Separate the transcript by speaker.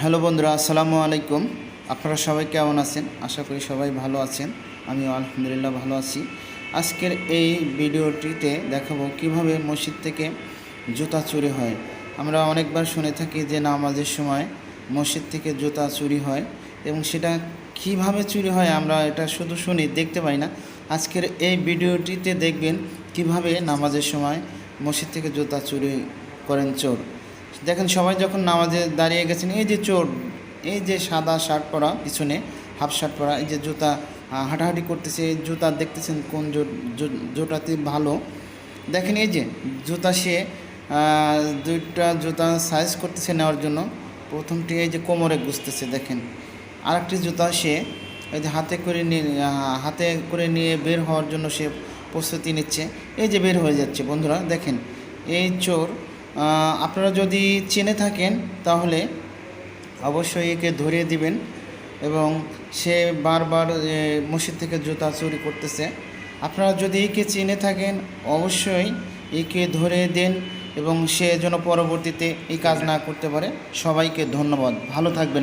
Speaker 1: Hello বন্ধুরা, আসসালামু আলাইকুম। আপনারা সবাই কেমন আছেন? আশা করি সবাই ভালো আছেন। আমিও আলহামদুলিল্লাহ ভালো আছি। আজকের এই ভিডিওটিতে দেখাবো কিভাবে মসজিদ থেকে জুতা চুরি হয়। আমরা অনেকবার শুনে থাকি যে নামাজের সময় মসজিদ থেকে জুতা চুরি হয়, এবং সেটা কিভাবে চুরি হয় আমরা এটা শুধু শুনি, দেখতে পাই না। আজকের এই ভিডিওটিতে দেখবেন কিভাবে নামাজের সময় মসজিদ থেকে জুতা চুরি করেন চোর। দেখেন, সবাই যখন নামাজে দাঁড়িয়ে গেছেন, এই যে চোর, এই যে সাদা শার্ট পরা, পিছনে হাফ শার্ট পরা, এই যে জুতা হাঁটাহাঁটি করতেছে, এই জুতা দেখতেছেন কোন জুতাটি ভালো। দেখেন, এই যে জুতা সে দুইটা জুতা সাইজ করতেছে নেওয়ার জন্য। প্রথমটি এই যে কোমরে গুছতেছে, দেখেন। আরেকটি জুতা সে এই যে হাতে করে নিয়ে বের হওয়ার জন্য সে প্রস্তুতি নিচ্ছে। এই যে বের হয়ে যাচ্ছে। বন্ধুরা দেখেন, এই চোর আপনারা যদি চিনে থাকেন তাহলে অবশ্যই একে ধরিয়ে দিবেন। এবং সে বারবার মসজিদ থেকে জুতা চুরি করতেছে। আপনারা যদি একে চিনে থাকেন অবশ্যই একে ধরে দেন, এবং সে যেন পরবর্তীতে এই কাজ না করতে পারে। সবাইকে ধন্যবাদ, ভালো থাকবেন।